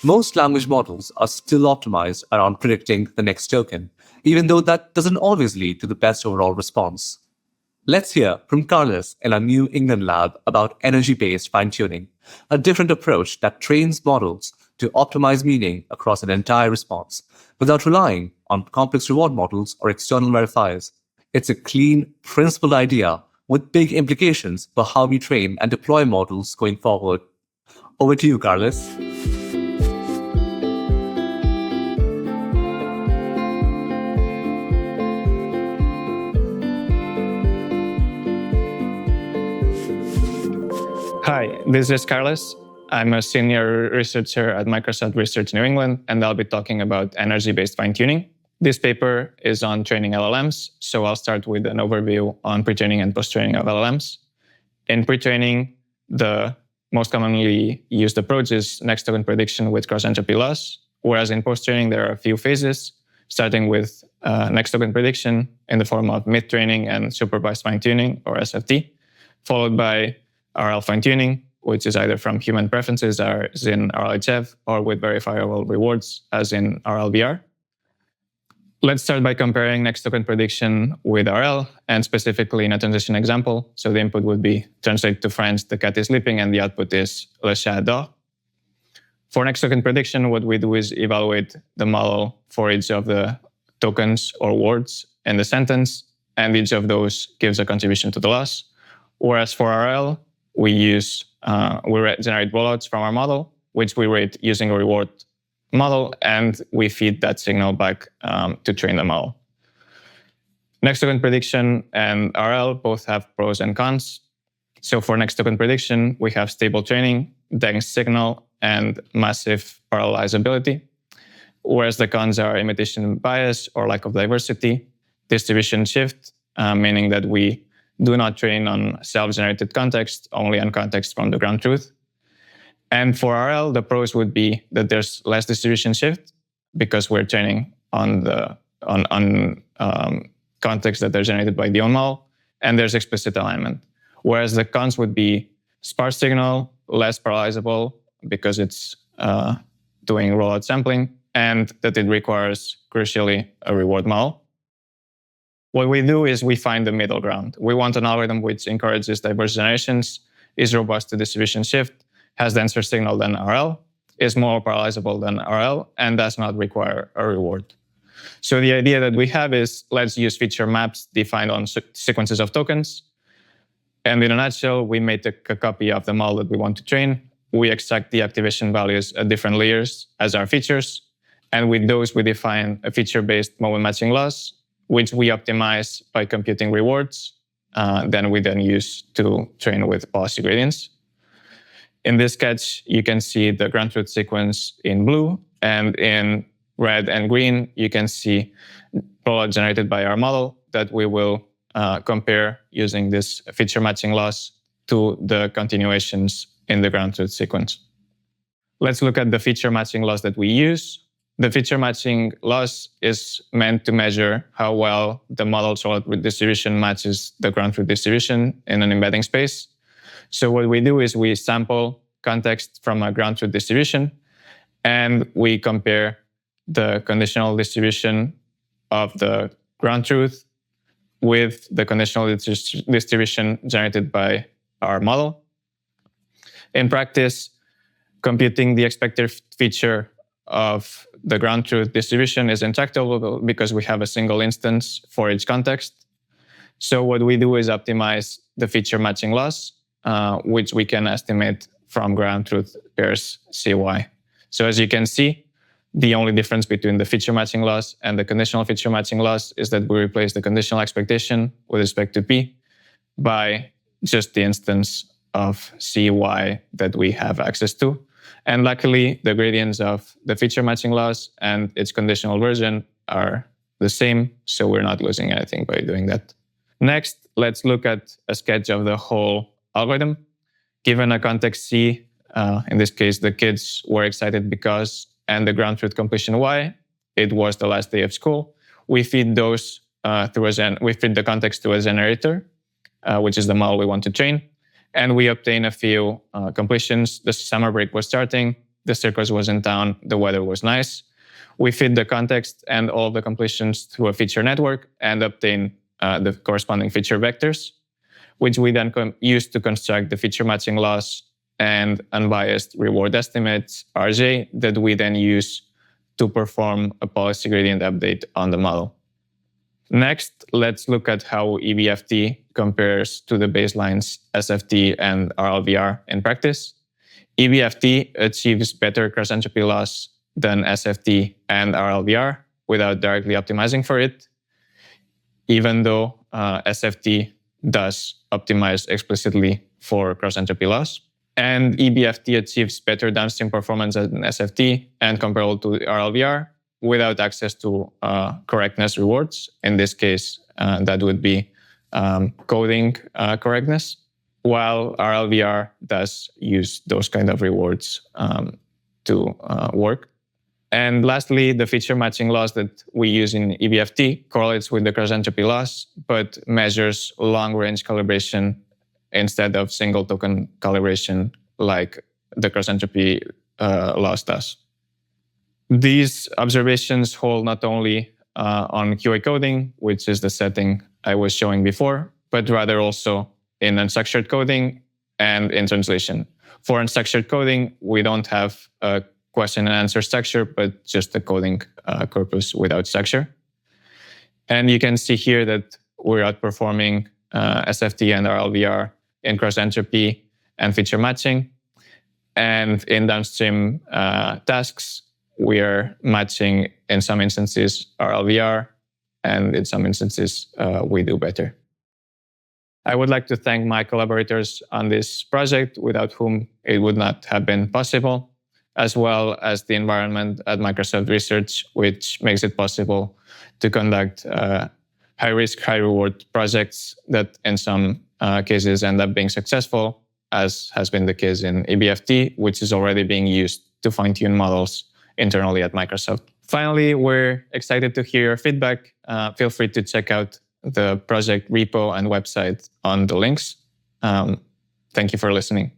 Most language models are still optimized around predicting the next token, even though that doesn't always lead to the best overall response. Let's hear from Carlos in our New England lab about energy-based fine-tuning, a different approach that trains models to optimize meaning across an entire response without relying on complex reward models or external verifiers. It's a clean, principled idea with big implications for how we train and deploy models going forward. Over to you, Carlos. Hi, this is Carlos. I'm a senior researcher at Microsoft Research New England, and I'll be talking about energy-based fine-tuning. This paper is on training LLMs, so I'll start with an overview on pre-training and post-training of LLMs. In pre-training, the most commonly used approach is next token prediction with cross-entropy loss, whereas in post-training there are a few phases, starting with next token prediction in the form of mid-training and supervised fine-tuning, or SFT, followed by RL fine-tuning, which is either from human preferences, as in RLHF, or with verifiable rewards, as in RLVR. Let's start by comparing next token prediction with RL, and specifically in a transition example. So the input would be translate to French, the cat is sleeping, and the output is le chat dort. For next token prediction, what we do is evaluate the model for each of the tokens or words in the sentence, and each of those gives a contribution to the loss. Whereas for RL, we generate rollouts from our model, which we rate using a reward model, and we feed that signal back to train the model. Next token prediction and RL both have pros and cons. So for next token prediction, we have stable training, dense signal, and massive parallelizability. Whereas the cons are imitation bias or lack of diversity, distribution shift, meaning that we do not train on self-generated context, only on context from the ground truth. And for RL, the pros would be that there's less distribution shift because we're training on context that are generated by the own model, and there's explicit alignment. Whereas the cons would be sparse signal, less parallelizable because it's doing rollout sampling, and that it requires, crucially, a reward model. What we do is we find the middle ground. We want an algorithm which encourages diverse generations, is robust to distribution shift, has denser signal than RL, is more parallelizable than RL, and does not require a reward. So the idea that we have is let's use feature maps defined on sequences of tokens. And in a nutshell, we made a copy of the model that we want to train. We extract the activation values at different layers as our features. And with those, we define a feature-based moment matching loss, which we optimize by computing rewards. Then we use to train with policy gradients. In this sketch, you can see the ground truth sequence in blue, and in red and green, you can see rollout generated by our model that we will compare using this feature matching loss to the continuations in the ground truth sequence. Let's look at the feature matching loss that we use. The feature matching loss is meant to measure how well the model's rollout distribution matches the ground truth distribution in an embedding space. So what we do is we sample context from a ground truth distribution, and we compare the conditional distribution of the ground truth with the conditional distribution generated by our model. In practice, computing the expected feature of the ground truth distribution is intractable because we have a single instance for each context. So what we do is optimize the feature matching loss, which we can estimate from ground truth pairs CY. So as you can see, the only difference between the feature matching loss and the conditional feature matching loss is that we replace the conditional expectation with respect to P by just the instance of CY that we have access to. And luckily, the gradients of the feature matching loss and its conditional version are the same, so we're not losing anything by doing that. Next, let's look at a sketch of the whole algorithm. Given a context C, in this case, the kids were excited because, and the ground truth completion Y, it was the last day of school. We feed those we feed the context to a generator, which is the model we want to train. And we obtain a few completions. The summer break was starting. the circus was in town, the weather was nice. We feed the context and all of the completions through a feature network and obtain the corresponding feature vectors, which we then use to construct the feature matching loss and unbiased reward estimates, RJ, that we then use to perform a policy gradient update on the model. Next, let's look at how eBFT compares to the baselines SFT and RLVR in practice. eBFT achieves better cross-entropy loss than SFT and RLVR without directly optimizing for it, even though SFT does optimize explicitly for cross-entropy loss. And eBFT achieves better downstream performance than SFT and comparable to RLVR without access to correctness rewards. In this case, that would be coding correctness, while RLVR does use those kind of rewards to work. And lastly, the feature matching loss that we use in eBFT correlates with the cross-entropy loss, but measures long-range calibration instead of single token calibration like the cross-entropy loss does. These observations hold not only on QA coding, which is the setting I was showing before, but rather also in unstructured coding and in translation. For unstructured coding, we don't have a question and answer structure, but just the coding corpus without structure. And you can see here that we're outperforming SFT and RLVR in cross-entropy and feature matching. And in downstream tasks, we are matching, in some instances, RLVR, and in some instances, we do better. I would like to thank my collaborators on this project, without whom it would not have been possible, as well as the environment at Microsoft Research, which makes it possible to conduct high-risk, high-reward projects that in some cases end up being successful, as has been the case in eBFT, which is already being used to fine-tune models internally at Microsoft. Finally, we're excited to hear your feedback. Feel free to check out the project repo and website on the links. Thank you for listening.